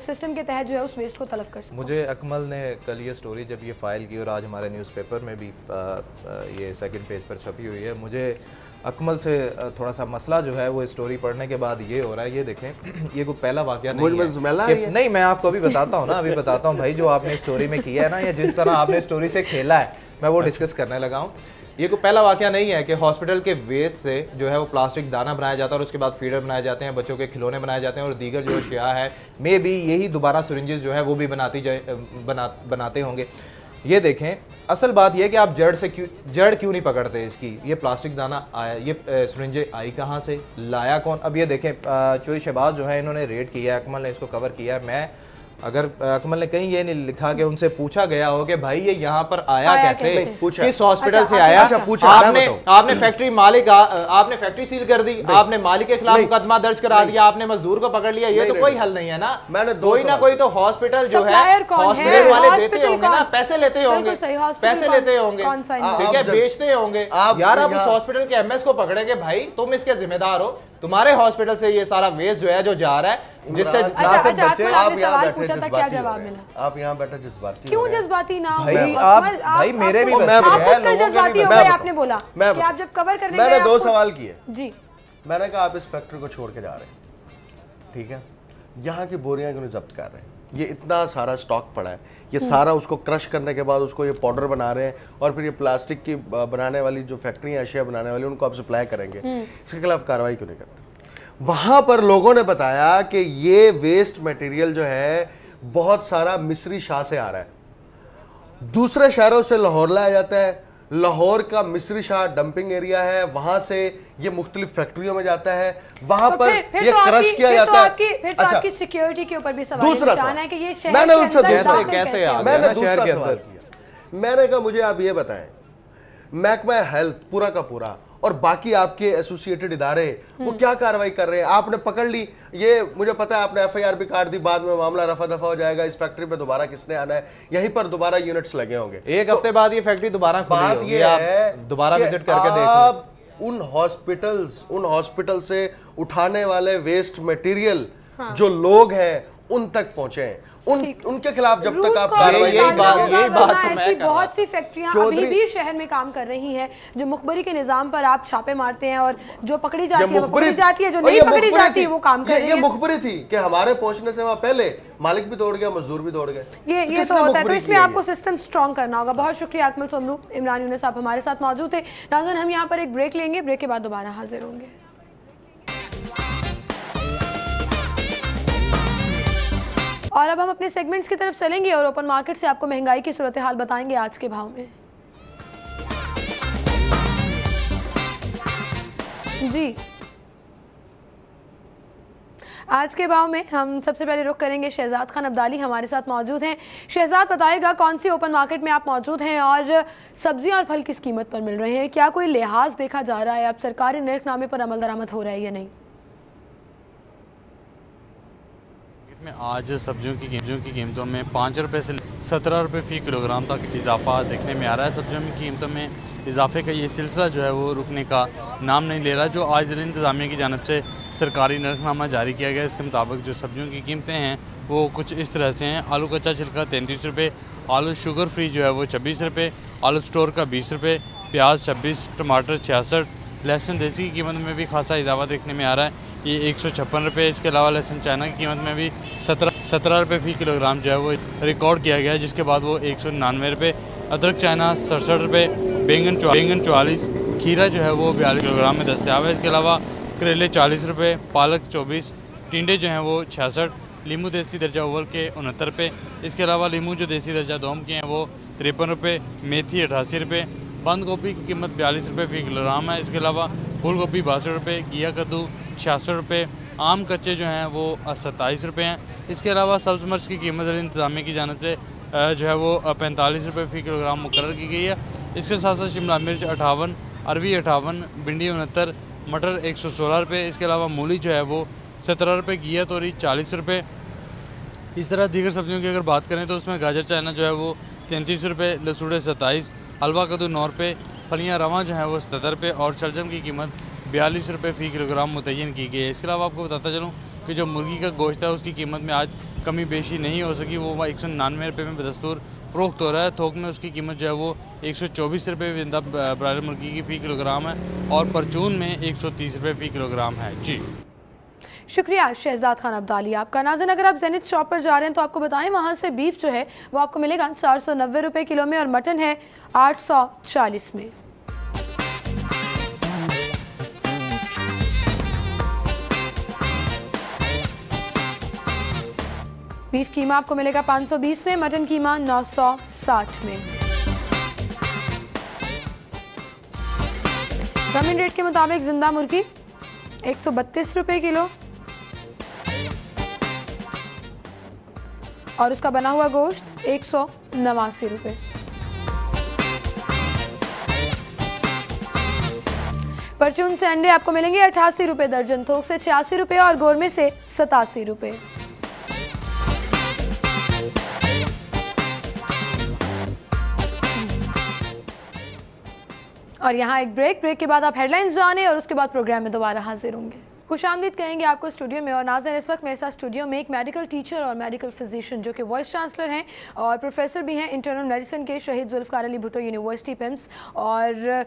सिस्टम के तहत जो है उस वेस्ट को तलफ कर सकते। मुझे अकमल ने कल ये स्टोरी जब ये फाइल की और आज हमारे न्यूज़पेपर में भी ये सेकंड पेज पर छपी हुई है, मुझे अकमल से थोड़ा सा मसला जो है वो स्टोरी पढ़ने के बाद ये हो रहा है। ये देखें, ये कोई पहला वाकया नहीं है। नहीं, मैं आपको अभी बताता हूँ ना, अभी बताता हूँ भाई, जो आपने स्टोरी में किया है ना, या जिस तरह आपने स्टोरी से खेला है, मैं वो डिस्कस करने लगा हूँ। ये कोई पहला वाकया नहीं है कि हॉस्पिटल के वेस्ट से जो है वो प्लास्टिक दाना बनाया जाता है और उसके बाद फीडर बनाए जाते हैं, बच्चों के खिलौने बनाए जाते हैं और दीगर जो अशिया है मे बी यही दोबारा सिरिंजेस जो है वो भी बनाते होंगे। ये देखें, असल बात यह कि आप जड़ क्यों नहीं पकड़ते इसकी? ये प्लास्टिक दाना आया, ये सिरिंजे आई कहाँ से, लाया कौन? अब ये देखें, चोरी शहबाज जो है इन्होंने रेड किया है, अकमल ने इसको कवर किया है। मैं अगर अकमल ने कहीं ये नहीं लिखा कि उनसे पूछा गया हो कि भाई ये यहाँ पर आया कैसे, किस हॉस्पिटल से आया, आपने फैक्ट्री मालिक, आपने फैक्ट्री सील कर दी, आपने मालिक के खिलाफ मुकदमा दर्ज करा दिया, आपने मजदूर को पकड़ लिया, ये तो कोई हल नहीं है ना। कोई ना कोई तो हॉस्पिटल जो है हॉस्पिटल वाले देते होंगे ना, पैसे लेते होंगे, पैसे लेते होंगे, ठीक है, बेचते होंगे। यार आप उस हॉस्पिटल के एमएस को पकड़ेंगे, भाई तुम इसके जिम्मेदार हो, तुम्हारे हॉस्पिटल से ये सारा वेस्ट जो है जो जा रहा है, जिससे बच्चे आप यहाँ बैठे आप यहाँ बैठे जज्बाती क्यों जज्बाती ना भाई मेरे भी जज्बाती हो गए। आपने बोला कि आप जब कवर करने मैंने 2 सवाल किए जी। मैंने कहा आप इस फैक्ट्री को छोड़ के जा रहे हैं, ठीक है, यहाँ की बोरियां क्यों जब्त कर रहे हैं? ये इतना सारा स्टॉक पड़ा है, ये सारा उसको क्रश करने के बाद उसको ये पाउडर बना रहे हैं और फिर ये प्लास्टिक की बनाने वाली जो फैक्ट्रियाँ अशिया बनाने वाली उनको आप सप्लाई करेंगे, इसके खिलाफ कार्रवाई क्यों नहीं करते? वहां पर लोगों ने बताया कि ये वेस्ट मटेरियल जो है बहुत सारा मिस्री शाह से आ रहा है, दूसरे शहरों से लाहौर लाया जाता है, लाहौर का मिस्री शाह डंपिंग एरिया है, वहां से ये मुख्तलिफ फैक्ट्रियों में जाता है, वहां पर ये क्रश किया जाता है। फिर तो आपकी सिक्योरिटी के ऊपर भी सवाल है कि ये शहर मैंने उनसे कैसे मैंने दूसरा सवाल किया। मैंने कहा मुझे आप ये बताएं, महकमा हेल्थ पूरा का पूरा और बाकी आपके एसोसिएटेड इदारे वो क्या कार्रवाई कर रहे हैं? आपने पकड़ ली, ये मुझे पता है आपने एफआईआर भी काट दी, बाद में मामला रफा दफा हो जाएगा, इस फैक्ट्री पे दोबारा किसने आना है, यहीं पर दोबारा यूनिट्स लगे होंगे, 1 हफ्ते बाद ये फैक्ट्री दोबारा बात ये है दोबारा विजिट करके देख आप उन हॉस्पिटल से उठाने वाले वेस्ट मटेरियल जो लोग हैं उन तक पहुंचे, उनके खिलाफ जब तक आप यही बात मैं बहुत सी फैक्ट्रियां अभी भी शहर में काम कर रही हैं जो मुखबरी के निजाम पर आप छापे मारते हैं और जो पकड़ी जाती है वो पकड़ी जाती है, जो नहीं पकड़ी जाती है वो काम कर रही है। ये मुखबरी थी कि हमारे पहुंचने से वहां पहले मालिक भी दौड़ गया, मजदूर भी दौड़ गए। ये तो होता है, तो इसमें आपको सिस्टम स्ट्रॉन्ग करना होगा। बहुत शुक्रिया अकमल सोमरू, इमरान यूनुस साहब हमारे साथ मौजूद थे। नाज़रीन, हम यहाँ पर एक ब्रेक लेंगे, ब्रेक के बाद दोबारा हाजिर होंगे। और अब हम अपने सेगमेंट्स की तरफ चलेंगे और ओपन मार्केट से आपको महंगाई की सूरत हाल बताएंगे आज के भाव में। जी, आज के भाव में हम सबसे पहले रुख करेंगे शहजाद खान अब्दाली हमारे साथ मौजूद हैं। शहजाद, बताएगा कौन सी ओपन मार्केट में आप मौजूद हैं और सब्जियां और फल किस कीमत पर मिल रहे हैं? क्या कोई लिहाज देखा जा रहा है, अब सरकारी निर्खनामे पर अमल दरामद हो रहा है या नहीं? में आज सब्जियों की कीमतों में 5 रुपये से 17 रुपये फ़ी किलोग्राम तक इजाफा देखने में आ रहा है। सब्जियों की कीमतों में इजाफे का ये सिलसिला जो है वो रुकने का नाम नहीं ले रहा। जो आज ज़िला इंतज़ामिया की जानिब से सरकारी नरखनामा जारी किया गया, इसके मुताबिक जो सब्जियों की कीमतें हैं वो कुछ इस तरह से हैं। आलू कच्चा छिलका 33 रुपये, आलू शुगर फ्री जो है वो 26 रुपये, आलू स्टोर का 20 रुपये, प्याज 26, टमाटर 66, लहसुन देसी की कीमत में भी खासा इजाफा देखने में आ रहा है, ये 156 रुपये। इसके अलावा लहसुन चाइना की कीमत में भी 17 रुपये फ़ी किलोग्राम जो है वो रिकॉर्ड किया गया है, जिसके बाद वो 199 रुपये। अदरक चाइना 67 रुपये, बैंगन 44, खीरा जो है वो 42 किलोग्राम में दस्तियाब है। इसके अलावा करेले 40 रुपये, पालक 24, टिंडे जो हैं वो 66, लीमू देसी दर्जा अव्वल के 69 रुपये। इसके अलावा लीमू जो देसी दर्जा दोम के हैं वो 53 रुपये, मेथी 88 रुपये, बंद गोभी की कीमत 42 रुपये फ़ी किलोग्राम है। इसके अलावा फूल गोभी 62 रुपये, घिया कद्दू 66 रुपये, आम कच्चे जो हैं वो 27 रुपये हैं। इसके अलावा सब्ज़ मिर्च की कीमत इंतज़ामिया की जानिब से जो है वो 45 रुपये फ़ी किलोग्राम मुकर्रर की गई है। इसके साथ साथ शिमला मिर्च 58, अरवी 58, भिंडी 69, मटर 116 रुपये। इसके अलावा मूली जो है वो 17 रुपये, घिया तोरी 40 रुपये। इस तरह दीगर सब्जियों की अगर बात करें तो उसमें गाजर चाइना जो है वो 33 रुपये, लसूड़े 27, हलवा कद्दू 9 रुपये, फलियाँ रवा जो है वो 77 रुपये और शलजम की कीमत 42 रुपये फ़ी किलोग्राम मुतय्यन की गई है। इसके अलावा आपको बताता चलूँ कि जो मुर्गी का गोश्त है उसकी कीमत में आज कमी बेशी नहीं हो सकी, वो 199 रुपये में बदस्तूर फ़रोख्त हो रहा है। थोक में उसकी कीमत जो है वो 124 रुपये जिंदा ब्रायलर मुर्गी की फ़ी किलोग्राम है और परचून में 130 रुपये फ़ी किलोग्राम है। जी, शुक्रिया शहजाद खान अब्दाली आपका। नाज़रीन, अगर आप जेनिथ शॉप पर जा रहे हैं तो आपको बताएं वहाँ से बीफ जो है वो आपको मिलेगा 490 रुपये किलो में और मटन है 840 में। बीफ कीमा आपको मिलेगा 520 में, मटन कीमा 960 में। जमीन रेट के मुताबिक जिंदा मुर्गी 132 रुपये किलो और उसका बना हुआ गोश्त 189 रुपये। परचून से अंडे आपको मिलेंगे 88 रुपये दर्जन, थोक से 86 रुपये और गोरमे से 87 रुपये। और यहाँ एक ब्रेक के बाद आप हेडलाइंस जाने और उसके बाद प्रोग्राम में दोबारा हाजिर होंगे। खुशामदीद कहेंगे आपको स्टूडियो में। और नाज़रीन, इस वक्त मेरे साथ स्टूडियो में एक मेडिकल टीचर और मेडिकल फिजिशियन जो कि वाइस चांसलर हैं और प्रोफेसर भी हैं इंटरनल मेडिसिन के शहीद जुल्फ़िकार अली भुट्टो यूनिवर्सिटी पिम्स, और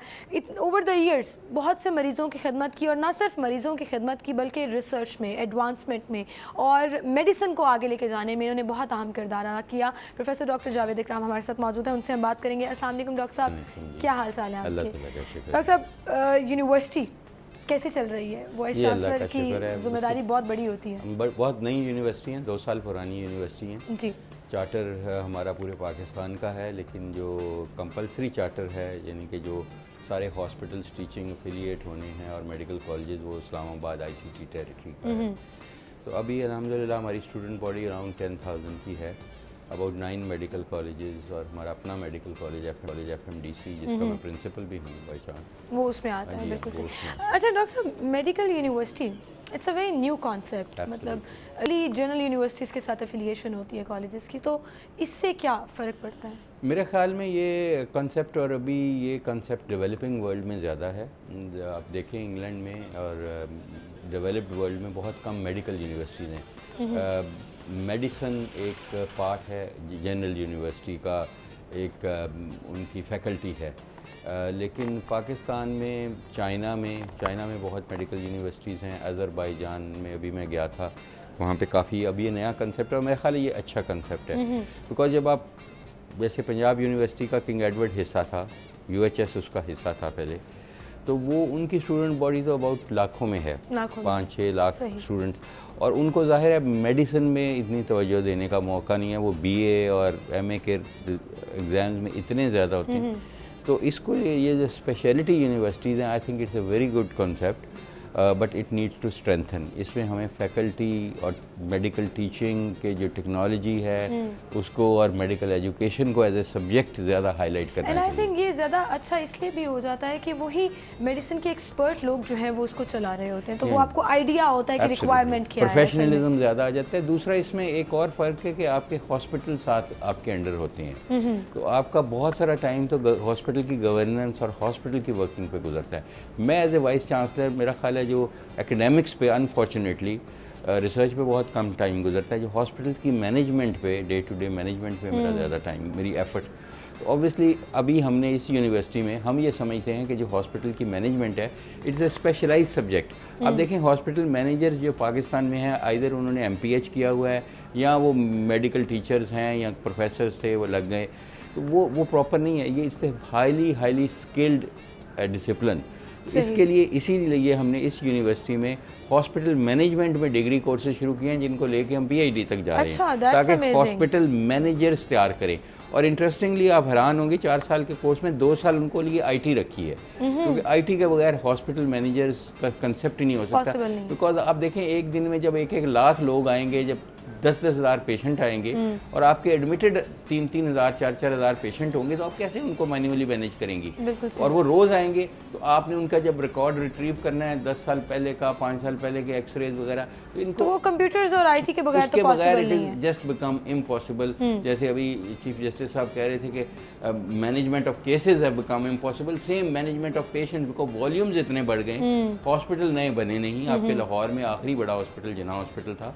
ओवर द ईयर्स बहुत से मरीज़ों की खिदमत की, और ना सिर्फ मरीज़ों की खिदमत की बल्कि रिसर्च में, एडवांसमेंट में और मेडिसिन को आगे लेके जाने में इन्होंने बहुत अहम किरदार अदा किया। प्रोफेसर डॉक्टर जावेद इकराम हमारे साथ मौजूद हैं, उनसे हम बात करेंगे। अस्सलाम वालेकुम डॉक्टर साहब, क्या हाल चाल है आपके? डॉक्टर साहब, यूनिवर्सिटी कैसे चल रही है? वाइस चांसलर की जिम्मेदारी बहुत बड़ी होती है। बहुत नई यूनिवर्सिटी हैं, 2 साल पुरानी यूनिवर्सिटी हैं जी। चार्टर हमारा पूरे पाकिस्तान का है, लेकिन जो कंपलसरी चार्टर है यानी कि जो सारे हॉस्पिटल्स टीचिंग एफिलिएट होने हैं और मेडिकल कॉलेजेस वो इस्लामाबाद ICT टेरिटरी का है। तो अभी अल्हम्दुलिल्लाह हमारी स्टूडेंट बॉडी अराउंड 10,000 की है, अबाउट 9 मेडिकल कॉलेजेस और हमारा अपना मेडिकल कॉलेज FMDC जिसका मैं प्रिंसिपल भी हूँ बाई चांस, वो उसमें आता है। बिल्कुल सही। अच्छा डॉक्टर साहब, medical university it's a very new concept, मतलब अली जनरल यूनिवर्सिटीज़ के साथ एफिलिएशन होती है कॉलेजेस की, तो इससे क्या फ़र्क पड़ता है? मेरे ख़्याल में ये कॉन्सेप्ट और अभी ये कॉन्सेप्ट डेवलपिंग वर्ल्ड में ज़्यादा है। आप देखें इंग्लैंड में और डेवलप्ड वर्ल्ड में बहुत कम मेडिकल यूनिवर्सिटीज़ हैं। मेडिसिन एक पार्ट है जनरल यूनिवर्सिटी का, एक उनकी फैकल्टी है, लेकिन पाकिस्तान में, चाइना में बहुत मेडिकल यूनिवर्सिटीज़ हैं। अज़रबैजान में अभी मैं गया था, वहाँ पे काफ़ी, अभी ये नया कंसेप्ट है और मेरे ख्याल ये अच्छा कंसेप्ट है। बिकॉज जब आप, जैसे पंजाब यूनिवर्सिटी का किंग एडवर्ड हिस्सा था, UHS उसका हिस्सा था पहले, तो वो उनकी स्टूडेंट बॉडी तो अबाउट लाखों में है, 5-6 लाख स्टूडेंट, और उनको ज़ाहिर है मेडिसिन में इतनी तवज्जो देने का मौका नहीं है। वो BA और MA के एग्ज़ाम्स में इतने ज़्यादा होते हैं, तो इसको ये जो स्पेशलिटी यूनिवर्सिटीज़ हैं, I think it's a very good concept, but it needs to strengthen. इसमें हमें फैकल्टी और मेडिकल टीचिंग के जो टेक्नोलॉजी है उसको और मेडिकल एजुकेशन को एज ए सब्जेक्ट ज़्यादा हाईलाइट करना चाहिए। एंड आई थिंक ये ज़्यादा अच्छा इसलिए भी हो जाता है कि वही मेडिसिन के एक्सपर्ट लोग जो हैं वो उसको चला रहे होते हैं, तो वो आपको आइडिया होता है कि रिक्वायरमेंट क्या है, प्रोफेशनलिज्म ज़्यादा आ जाता है। दूसरा इसमें एक और फ़र्क है कि आपके हॉस्पिटल साथ आपके अंडर होते हैं, तो आपका बहुत सारा टाइम तो हॉस्पिटल की गवर्नेंस और हॉस्पिटल की वर्किंग पे गुजरता है। मैं एज ए वाइस चांसलर, मेरा ख्याल है जो एकेडमिक्स पे अनफॉर्चुनेटली रिसर्च पे बहुत कम टाइम गुजरता है, जो हॉस्पिटल की मैनेजमेंट पे, डे टू डे मैनेजमेंट पे मेरा ज़्यादा टाइम, मेरी एफर्ट। तो ऑब्वियसली अभी हमने इस यूनिवर्सिटी में हम ये समझते हैं कि जो हॉस्पिटल की मैनेजमेंट है, इट्स ए स्पेशलाइज सब्जेक्ट। अब देखें हॉस्पिटल मैनेजर जो पाकिस्तान में है, आइदर उन्होंने MPH किया हुआ है या वो मेडिकल टीचर्स हैं या प्रोफेसर्स थे वो लग गए, तो वो प्रॉपर नहीं है। ये it's a highly skilled discipline. इसके लिए इसीलिए हमने इस यूनिवर्सिटी में हॉस्पिटल मैनेजमेंट में डिग्री कोर्सेज शुरू किए हैं, जिनको लेके हम PhD तक जा रहे हैं, ताकि हॉस्पिटल मैनेजर्स तैयार करें। और इंटरेस्टिंगली आप हैरान होंगे, 4 साल के कोर्स में 2 साल उनको लिए IT रखी है, क्योंकि IT के बगैर हॉस्पिटल मैनेजर्स का कंसेप्ट ही नहीं हो सकता। बिकॉज आप देखें एक दिन में जब 1-1 लाख लोग आएंगे, जब 10-10 हज़ार पेशेंट आएंगे और आपके एडमिटेड 3-3 हज़ार 4-4 हज़ार पेशेंट होंगे, तो आप कैसे उनको मैन्युअली मैनेज करेंगी? और वो रोज़ आएंगे, तो आपने उनका जब रिकॉर्ड रिट्रीव करना है 10 साल पहले का, 5 साल पहले के एक्सरेज वगैरह, तो इनको वो कंप्यूटर्स और IT के बगैर तो पॉसिबल नहीं है, जस्ट बिकम इम्पॉसिबल। जैसे अभी चीफ जस्टिस साहब कह रहे थे कि management of cases have become impossible, same management of patients, because volumes इतने बढ़ गए, हॉस्पिटल नए बने नहीं। आपके लाहौर में आखिरी बड़ा हॉस्पिटल जिन्ना हॉस्पिटल था,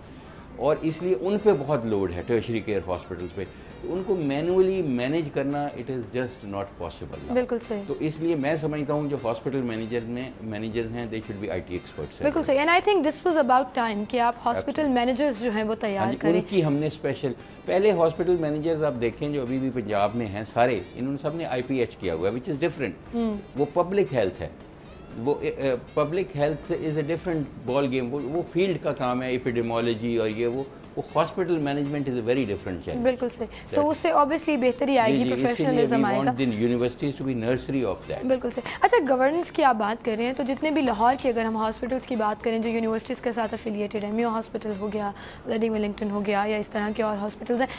और इसलिए उन पे बहुत लोड है टर्शरी केयर हॉस्पिटल्स पे, तो उनको मैनुअली मैनेज करना it is just not possible. बिल्कुल सही। तो इसलिए मैं समझता हूँ जो हॉस्पिटल मैनेजर हैं, they should be IT experts. बिल्कुल सही। And I think this was about time कि आप हॉस्पिटल मैनेजर्स जो हैं वो तैयार करें। उनकी हमने स्पेशल, पहले हॉस्पिटल मैनेजर्स आप देखें जो अभी भी पंजाब में हैं सारे, इन्होंने सबने IPH किया हुआ है, विच इज़ डिफरेंट। वो पब्लिक हेल्थ है, वो public health is a different ball game. वो फील्ड का काम है, एपिडेमोलॉजी और ये वो hospital management is a very different challenge. बिल्कुल सही। सो उससे ऑब्वियसली बेहतरी आएगी, प्रोफेशनलिज्म आएगा। Universities to be nursery of that. बिल्कुल सही। अच्छा, गवर्नेंस की आप बात कर रहे हैं, तो जितने भी लाहौर की अगर हम हॉस्पिटल्स की बात करें जो यूनिवर्सिटीज़ के साथ एफिलिएटेड है, मेयो हॉस्पिटल हो गया, लेडी वेलिंगटन हो गया, या इस तरह के और हॉस्पिटल्स हैं,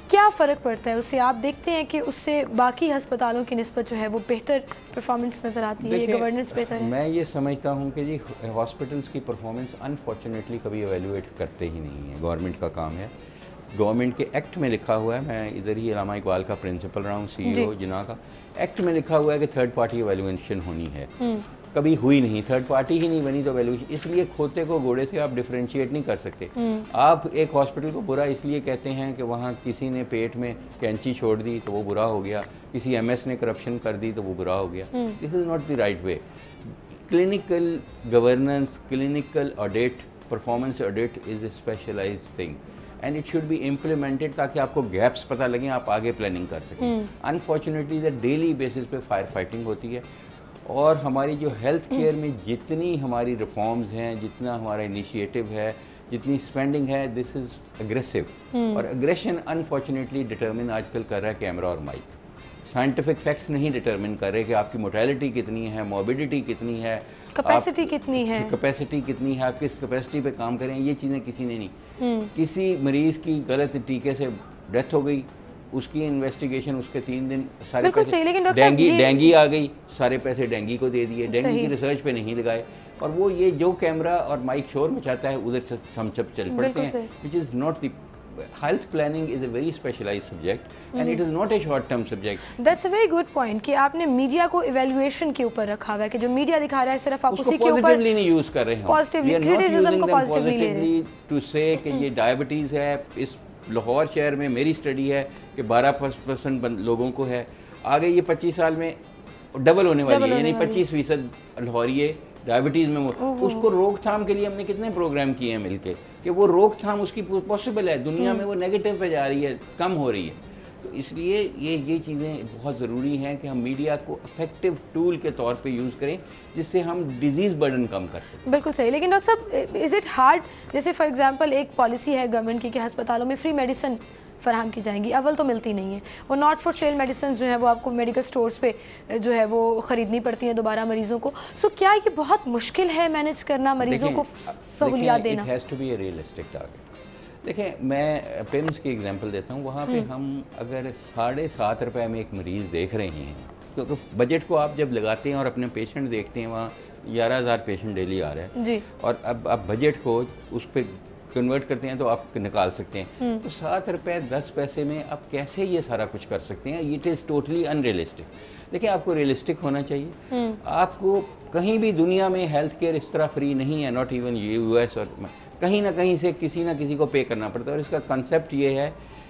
क्या फ़र्क पड़ता है उससे? आप देखते हैं कि उससे बाकी अस्पतालों की निस्बत जो है वो बेहतर परफॉर्मेंस नज़र आती है, ये गवर्नेंस बेहतर है? मैं ये समझता हूँ कि जी हॉस्पिटल्स की परफॉर्मेंस अनफॉर्चुनेटली कभी एवेल्यूएट करते ही नहीं है, गवर्नमेंट का काम है। गवर्नमेंट के एक्ट में लिखा हुआ है, मैं इधर ही अल्लामा इकबाल का प्रिंसिपल रहा हूँ, CEO जिना का, एक्ट में लिखा हुआ है कि थर्ड पार्टी एवेल्यूएशन होनी है। कभी हुई नहीं, थर्ड पार्टी ही नहीं बनी तो वैल्यूएशन, इसलिए खोते को घोड़े से आप डिफरेंशिएट नहीं कर सकते। आप एक हॉस्पिटल को बुरा इसलिए कहते हैं कि वहाँ किसी ने पेट में कैंची छोड़ दी तो वो बुरा हो गया, किसी MS ने करप्शन कर दी तो वो बुरा हो गया। This is not the right way. Clinical governance, clinical audit, performance audit is a specialised thing and it should be implemented, ताकि आपको गैप्स पता लगें, आप आगे प्लानिंग कर सकें। अनफॉर्चुनेटली डेली बेसिस पे फायर फाइटिंग होती है, और हमारी जो हेल्थ केयर में जितनी हमारी रिफॉर्म्स हैं, जितना हमारा इनिशिएटिव है, जितनी स्पेंडिंग है, दिस इज़ अग्रेसिव। और अग्रेशन अनफॉर्चुनेटली डिटर्मिन आजकल कर रहा है कैमरा और माइक। साइंटिफिक फैक्ट्स नहीं डिटर्मिन कर रहे कि आपकी मोर्टेलिटी कितनी है, मॉर्बिडिटी कितनी है, कैपेसिटी कितनी है, कैपेसिटी कितनी है, आप किस कैपेसिटी पे काम करें, ये चीज़ें किसी ने नहीं। किसी मरीज़ की गलत टीके से डेथ हो गई, उसकी इन्वेस्टिगेशन, उसके 3 दिन सारे पैसे, डेंगी आ गई, सारे पैसे डेंगी को दे दिए, डेंगी की रिसर्च पे नहीं लगाए, और वो ये जो कैमरा और माइक शोर मचाता है उधर हम सब चल पड़ते हैं, which is not the health planning is a very specialized subject and it is not a short term subject. That's a very good point कि आपने मीडिया को इवैल्यूएशन के ऊपर रखा हुआ है कि जो मीडिया दिखा रहा है सिर्फ आप उसी के ऊपर पॉजिटिवली नहीं यूज कर रहे हैं, पॉजिटिवली क्रिटिसिज्म को पॉजिटिवली ले रहे हैं टू से कि ये डायबिटीज है। इस लाहौर शहर में मेरी स्टडी है कि 12% लोगों को है, आगे ये 25 साल में डबल होने वाली है, यानी 25% लाहौरी डायबिटीज़ में उसको रोकथाम के लिए हमने कितने प्रोग्राम किए हैं मिलके कि वो रोकथाम उसकी पॉसिबल है। दुनिया में वो नेगेटिव पे जा रही है, कम हो रही है। तो इसलिए ये चीज़ें बहुत ज़रूरी हैं कि हम मीडिया को इफेक्टिव टूल के तौर पे यूज़ करें जिससे हम डिजीज़ बर्डन कम कर सकें। बिल्कुल सही। लेकिन डॉक्टर साहब, इज़ इट हार्ड, जैसे फॉर एग्जांपल एक पॉलिसी है गवर्नमेंट की कि अस्पतालों में फ्री मेडिसिन फराहम की जाएंगी, अव्वल तो मिलती नहीं है, वो नॉट फॉर सेल मेडिसिन जो है वो आपको मेडिकल स्टोर्स पे जो है वो ख़रीदनी पड़ती हैं दोबारा मरीज़ों को। सो क्या ये बहुत मुश्किल है मैनेज करना, मरीज़ों को सहूलियात देना? It has to be a realistic target. देखिए, मैं पेम्स की एग्जांपल देता हूँ। वहाँ पे हम अगर 7.5 रुपये में एक मरीज़ देख रहे हैं, क्योंकि बजट को आप जब लगाते हैं और अपने पेशेंट देखते हैं, वहाँ 11,000 पेशेंट डेली आ रहे हैं जी, और अब आप बजट को उस पर कन्वर्ट करते हैं तो आप निकाल सकते हैं। तो 7 रुपये 10 पैसे में आप कैसे ये सारा कुछ कर सकते हैं? It is totally unrealistic. देखिए, आपको रियलिस्टिक होना चाहिए। आपको कहीं भी दुनिया में हेल्थ केयर इस तरह फ्री नहीं है, नॉट इवन US, और कहीं ना कहीं से किसी ना किसी को पे करना पड़ता है। और इसका कंसेप्ट ये है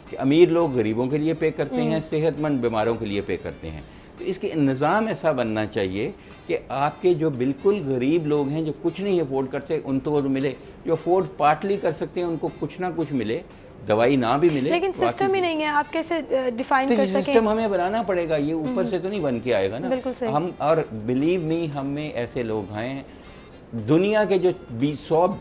कि अमीर लोग गरीबों के लिए पे करते हैं, सेहतमंद बीमारों के लिए पे करते हैं। तो इसके निज़ाम ऐसा बनना चाहिए कि आपके जो बिल्कुल गरीब लोग हैं, जो कुछ नहीं अफोर्ड कर सकते, उनको मिले, जो अफोर्ड पार्टली कर सकते हैं उनको कुछ ना कुछ मिले, दवाई ना भी मिले। लेकिन सिस्टम ही नहीं है, आप कैसे डिफाइन कर सकें? सिस्टम हमें बनाना पड़ेगा, ये ऊपर से तो नहीं बन के आएगा ना। बिल्कुल सही। हम, और बिलीव मी, हम में ऐसे लोग हैं, दुनिया के जो 100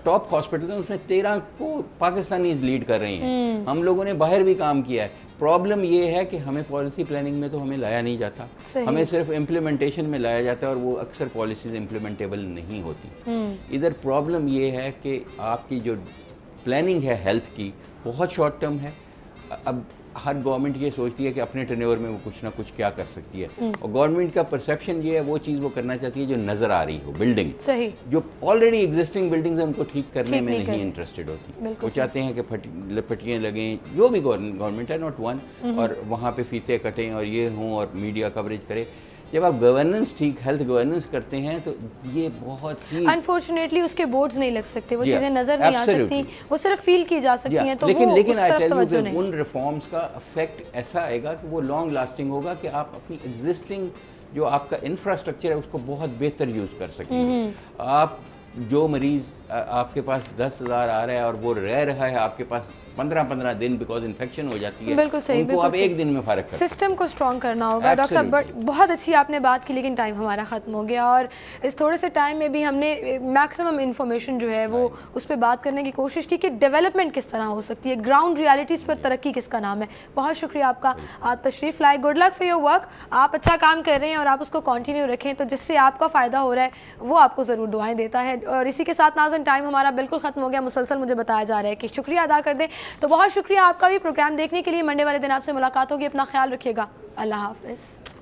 टॉप हॉस्पिटल हैं उसमें 13 को पाकिस्तानीज लीड कर रही हैं। हम लोगों ने बाहर भी काम किया है। प्रॉब्लम ये है कि हमें पॉलिसी प्लानिंग में तो हमें लाया नहीं जाता, हमें सिर्फ इम्प्लीमेंटेशन में लाया जाता है और वो अक्सर पॉलिसीज इम्प्लीमेंटेबल नहीं होती। इधर प्रॉब्लम ये है कि आपकी जो प्लानिंग है हेल्थ की बहुत शॉर्ट टर्म है। अब हर गवर्नमेंट ये सोचती है कि अपने टर्नओवर में वो कुछ ना कुछ क्या कर सकती है, और गवर्नमेंट का परसेप्शन ये है वो चीज़ वो करना चाहती है जो नज़र आ रही हो, बिल्डिंग सही, जो ऑलरेडी एग्जिस्टिंग बिल्डिंग्स हैं उनको ठीक करने में नहीं इंटरेस्टेड होती। वो चाहते हैं कि पट्टियाँ लगें, जो भी गवर्नमेंट है, नॉट वन, और वहाँ पे फीते कटें और ये हों और मीडिया कवरेज करे। जब आप गवर्नेंस ठीक हेल्थ गवर्नेंस करते हैं तो ये बहुत ही अनफॉर्चुनेटली उसके बोर्ड्स नहीं लग सकते, वो चीज़ें नज़र नहीं आ सकती, वो सिर्फ फील की जा सकती हैं। तो लेकिन वो लेकिन उस तरफ तवज्जो नहीं। उन रिफॉर्म्स का इफेक्ट ऐसा आएगा कि वो लॉन्ग लास्टिंग होगा कि आप अपनी एग्जिस्टिंग जो आपका इंफ्रास्ट्रक्चर है उसको बहुत बेहतर यूज़ कर सकेंगे। आप जो मरीज़ आपके पास 10,000 आ रहा है और वो रह रहा है आपके पास 15-15 दिन बिकॉज इन्फेक्शन हो जाती है, बिल्कुल सही, उनको आप एक दिन में फारग कर। सिस्टम को स्ट्रॉन्ग करना होगा। डॉक्टर साहब, बहुत अच्छी आपने बात की, लेकिन टाइम हमारा ख़त्म हो गया और इस थोड़े से टाइम में भी हमने मैक्सिमम इन्फॉर्मेशन जो है वो उस पर बात करने की कोशिश की कि डेवलपमेंट किस तरह हो सकती है, ग्राउंड रियलिटीज़ पर तरक्की किसका नाम है। बहुत शुक्रिया आपका, आप तशरीफ़ लाए। Good luck for your work. आप अच्छा काम कर रहे हैं और आप उसको कंटिन्यू रखें, तो जिससे आपका फ़ायदा हो रहा है वो आपको ज़रूर दुआएं देता है। और इसी के साथ नाज़रीन, टाइम हमारा बिल्कुल ख़त्म हो गया। मुसलसल मुझे बताया जा रहा है कि शुक्रिया अदा कर दें, तो बहुत शुक्रिया आपका भी प्रोग्राम देखने के लिए। मंडे वाले दिन आपसे मुलाकात होगी। अपना ख्याल रखिएगा। अल्लाह हाफ़िज़।